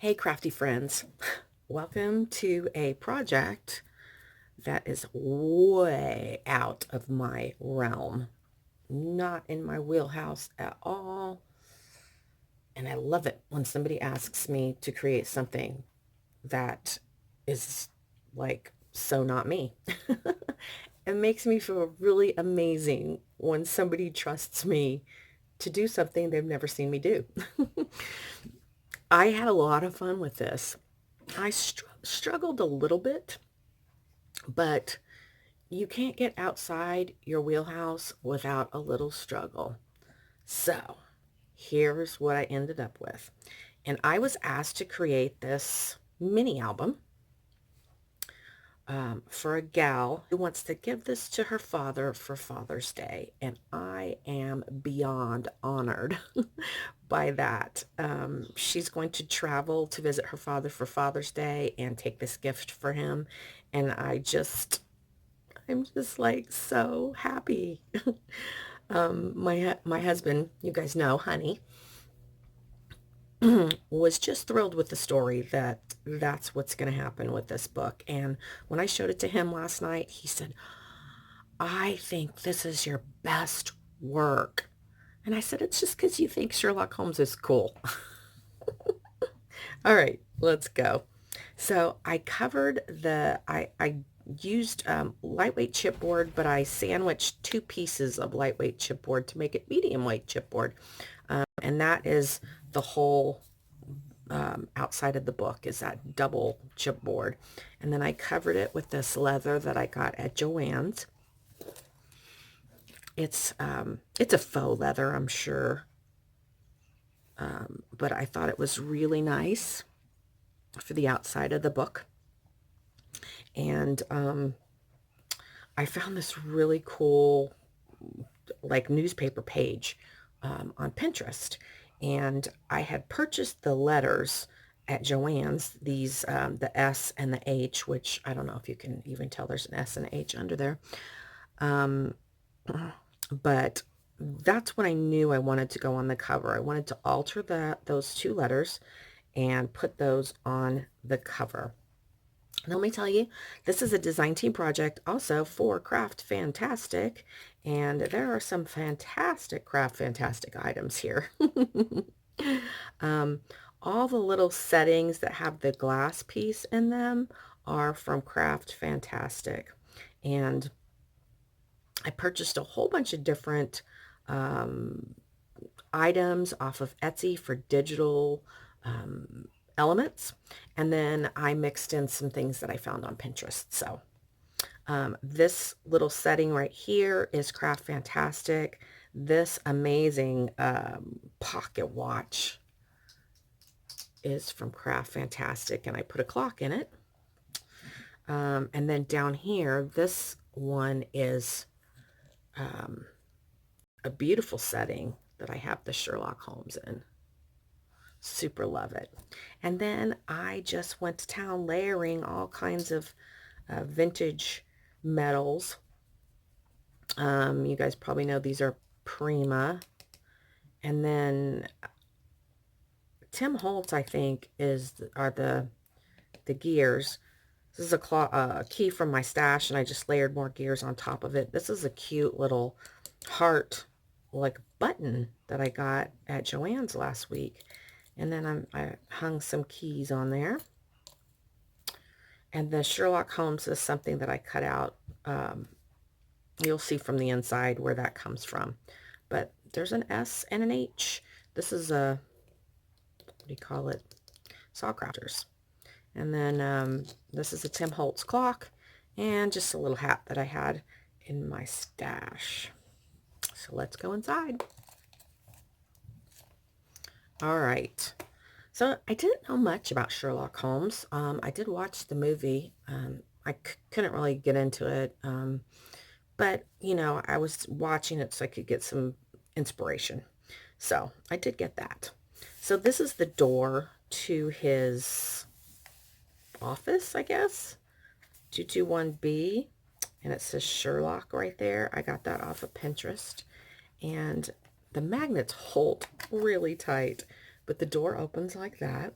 Hey, crafty friends. Welcome to a project that is way out of my realm, not in my wheelhouse at all. And I love it when somebody asks me to create something that is like so not me. It makes me feel really amazing when somebody trusts me to do something they've never seen me do. I had a lot of fun with this. I struggled a little bit, but you can't get outside your wheelhouse without a little struggle. So here's what I ended up with. And I was asked to create this mini album for a gal who wants to give this to her father for Father's Day. And I am beyond honored by that. She's going to travel to visit her father for Father's Day and take this gift for him. And I'm just like so happy. My husband, you guys know, honey, was just thrilled with the story that that's what's going to happen with this book. And when I showed it to him last night, he said, "I think this is your best work." And I said, "It's just because you think Sherlock Holmes is cool." All right, let's go. So I used lightweight chipboard, but I sandwiched two pieces of lightweight chipboard to make it medium weight chipboard. And that is the whole outside of the book is that double chipboard. And then I covered it with this leather that I got at Joann's. It's a faux leather, I'm sure. But I thought it was really nice for the outside of the book. And I found this really cool like newspaper page on Pinterest, and I had purchased the letters at Joann's, these the S and the H, which I don't know if you can even tell there's an S and an H under there, um, but that's when I knew I wanted to go on the cover. I wanted to alter those two letters and put those on the cover. Let me tell you, this is a design team project also for Craft Fantastic, and there are some fantastic Craft Fantastic items here. um, all the little settings that have the glass piece in them are from Craft Fantastic, and I purchased a whole bunch of different um, items off of Etsy for digital elements. And then I mixed in some things that I found on Pinterest. So this little setting right here is Craft Fantastic. This amazing pocket watch is from Craft Fantastic, and I put a clock in it. And then down here, this one is a beautiful setting that I have the Sherlock Holmes in. Super love it. And then I just went to town layering all kinds of vintage metals. You guys probably know these are Prima. And then Tim Holtz, I think, are the gears. This is a key from my stash, and I just layered more gears on top of it. This is a cute little heart like button that I got at Joann's last week. And then I hung some keys on there. And the Sherlock Holmes is something that I cut out. You'll see from the inside where that comes from. But there's an S and an H. This is a, what do you call it? Sawcrafters. And then this is a Tim Holtz clock. And just a little hat that I had in my stash. So let's go inside. All right. So I didn't know much about Sherlock Holmes. I did watch the movie. I couldn't really get into it. But, you know, I was watching it so I could get some inspiration. So I did get that. So this is the door to his office, I guess. 221B. And it says Sherlock right there. I got that off of Pinterest. And the magnets hold really tight. But the door opens like that.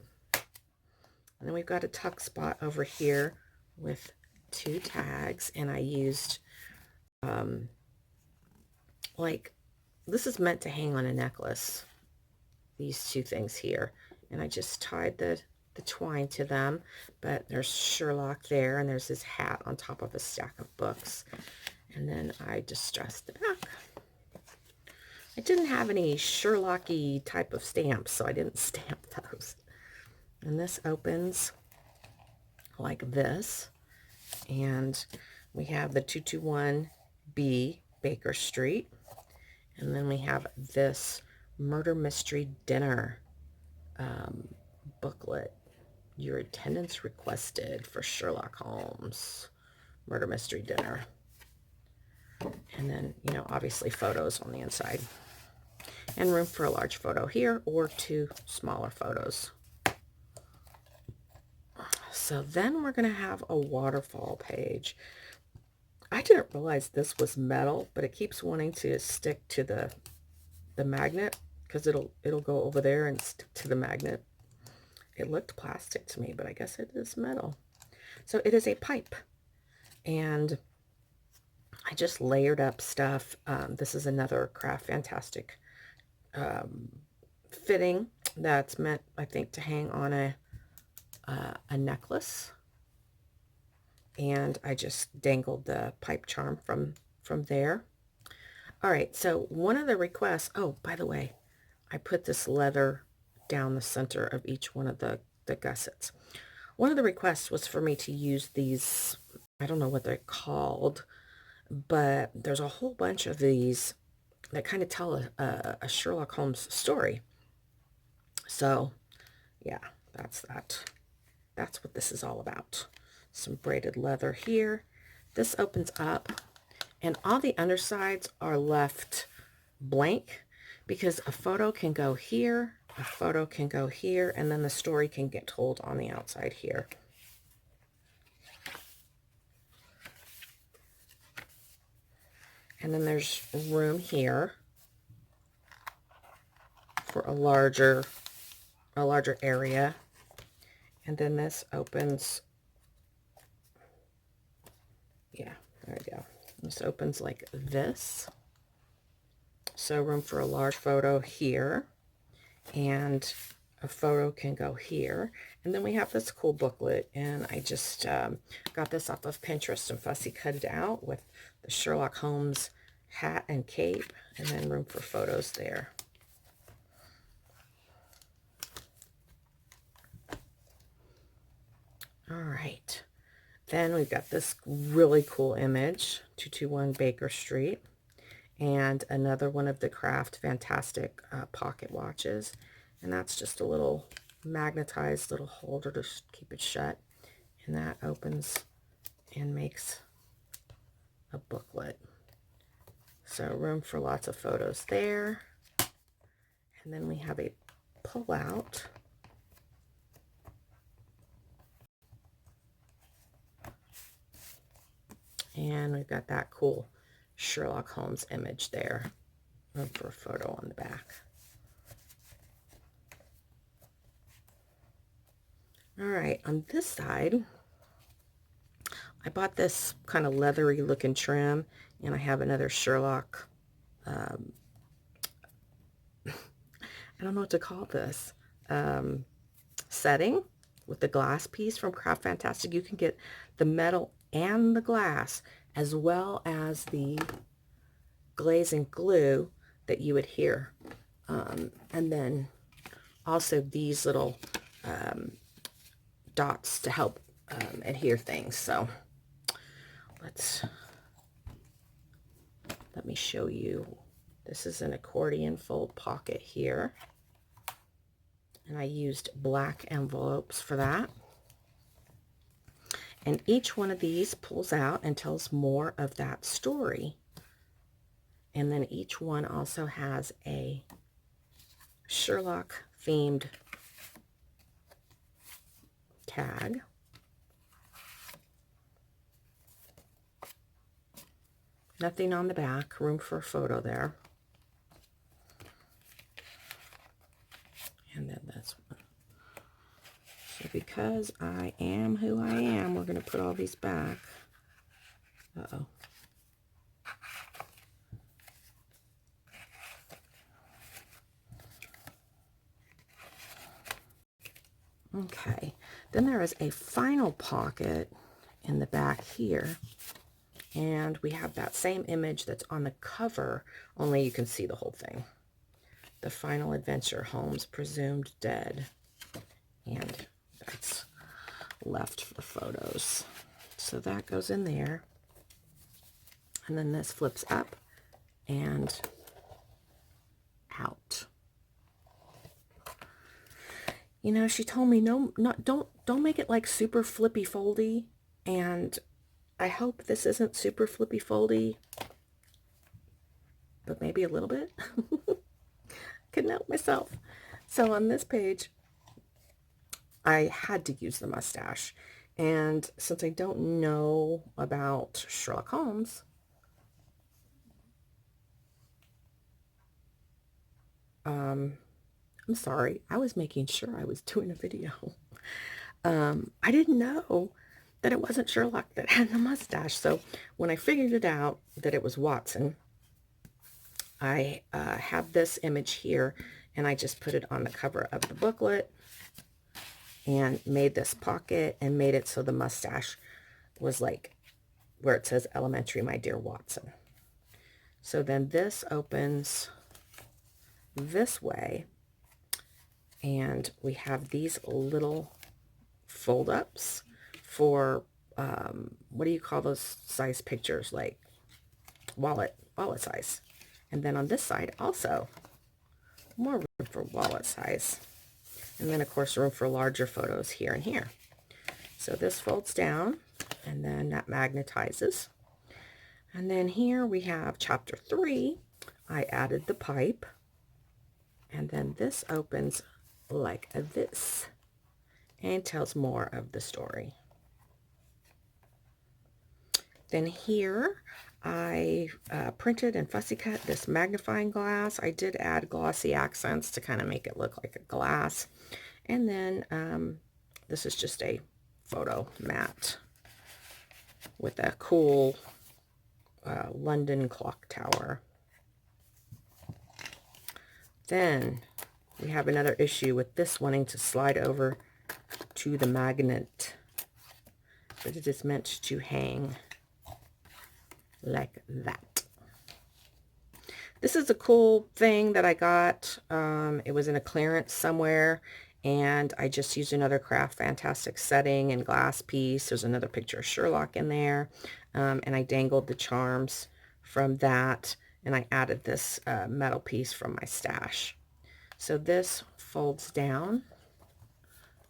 And then we've got a tuck spot over here with 2 tags, and I used like, this is meant to hang on a necklace, these 2 things here, and I just tied the twine to them. But there's Sherlock there, and there's his hat on top of a stack of books, and then I distressed the back. I didn't have any Sherlock-y type of stamps, so I didn't stamp those. And this opens like this, and we have the 221B Baker Street, and then we have this Murder Mystery Dinner booklet. Your attendance requested for Sherlock Holmes Murder Mystery Dinner. And then, you know, obviously photos on the inside. And room for a large photo here or 2 smaller photos. So then we're going to have a waterfall page. I didn't realize this was metal, but it keeps wanting to stick to the magnet, because it'll go over there and stick to the magnet. It looked plastic to me, but I guess it is metal. So it is a pipe, and I just layered up stuff. This is another Craft Fantastic fitting that's meant, I think, to hang on a necklace. And I just dangled the pipe charm from there. All right, so one of the requests, oh, by the way, I put this leather down the center of each one of the gussets. One of the requests was for me to use these, I don't know what they're called, but there's a whole bunch of these that kind of tell a Sherlock Holmes story. So, yeah, that's that. That's what this is all about. Some braided leather here. This opens up, and all the undersides are left blank, because a photo can go here, a photo can go here, and then the story can get told on the outside here. And then there's room here for a larger area. And then this opens, yeah, there we go. This opens like this. So room for a large photo here, and a photo can go here. And then we have this cool booklet, and I just got this off of Pinterest and fussy cut it out with the Sherlock Holmes hat and cape, and then room for photos there. All right, then we've got this really cool image, 221 Baker Street, and another one of the Craft Fantastic pocket watches, and that's just a little magnetized little holder to keep it shut, and that opens and makes a booklet. So room for lots of photos there. And then we have a pull out. And we've got that cool Sherlock Holmes image there. Room for a photo on the back. All right, on this side, I bought this kind of leathery looking trim, and I have another Sherlock, I don't know what to call this, setting with the glass piece from Craft Fantastic. You can get the metal and the glass, as well as the glaze and glue that you adhere. And then also these little dots to help adhere things. So let me show you. This is an accordion fold pocket here, and I used black envelopes for that. And each one of these pulls out and tells more of that story. And then each one also has a Sherlock themed tag. Nothing on the back, room for a photo there. And then this one. So because I am who I am, we're going to put all these back. Uh-oh. Okay, then there is a final pocket in the back here, and we have that same image that's on the cover, only you can see the whole thing. The Final Adventure, Holmes presumed dead, and that's left for photos. So that goes in there, and then this flips up and out. You know, she told me don't make it like super flippy foldy, and I hope this isn't super flippy foldy, but maybe a little bit. Couldn't help myself. So on this page, I had to use the mustache, and since I don't know about Sherlock Holmes, I'm sorry, I was making sure I was doing a video. I didn't know that it wasn't Sherlock that had the mustache. So when I figured it out that it was Watson, I have this image here, and I just put it on the cover of the booklet and made this pocket and made it so the mustache was like where it says elementary, my dear Watson. So then this opens this way, and we have these little fold-ups for what do you call those size pictures, like wallet size. And then on this side also more room for wallet size, and then of course room for larger photos here and here. So this folds down, and then that magnetizes. And then here we have chapter 3. I added the pipe, and then this opens like this and tells more of the story. Then here I printed and fussy cut this magnifying glass. I did add glossy accents to kind of make it look like a glass. And then this is just a photo mat with a cool London clock tower. Then we have another issue with this wanting to slide over to the magnet, but it is meant to hang like that. This is a cool thing that I got. It was in a clearance somewhere, and I just used another Craft Fantastic setting and glass piece. There's another picture of Sherlock in there, and I dangled the charms from that, and I added this metal piece from my stash. So this folds down,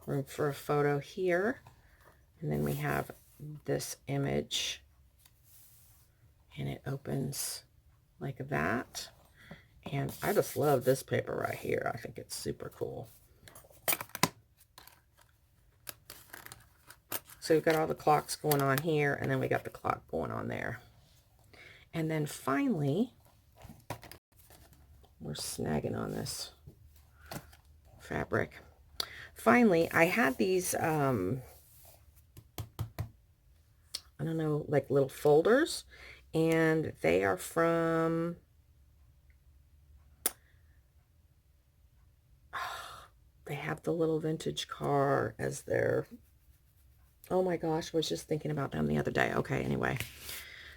room for a photo here, and then we have this image, and it opens like that. And I just love this paper right here. I think it's super cool. So we've got all the clocks going on here, and then we got the clock going on there. And then finally, we're snagging on this fabric. Finally, I had these, I don't know, like little folders, and they are from, they have the little vintage car as their, oh my gosh, I was just thinking about them the other day. Okay, anyway.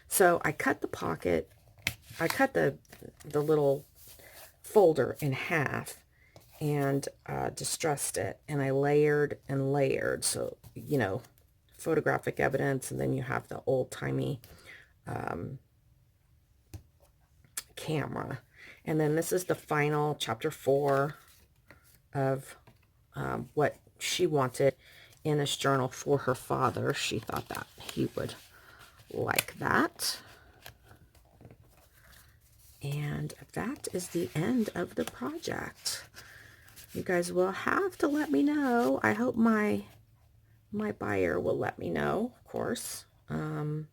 So I cut the pocket, I cut the little folder in half, and distressed it, and I layered and layered. So, you know, photographic evidence, and then you have the old-timey camera. And then this is the final chapter 4 of what she wanted in this journal for her father. She thought that he would like that. And that is the end of the project. You guys will have to let me know. I hope my buyer will let me know, of course. But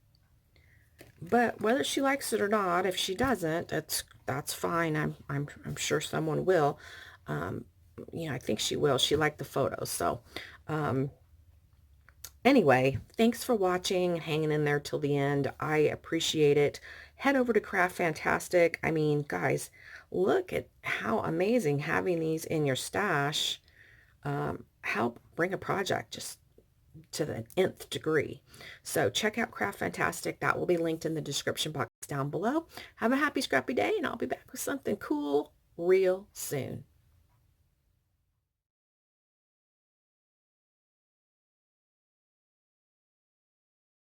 whether she likes it or not, if she doesn't, that's fine. I'm sure someone will. I think she will. She liked the photos. So, um, anyway, thanks for watching, hanging in there till the end. I appreciate it. Head over to Craft Fantastic. I mean, guys, look at how amazing having these in your stash help bring a project just to the nth degree. So check out Craft Fantastic. That will be linked in the description box down below. Have a happy scrappy day, and I'll be back with something cool real soon.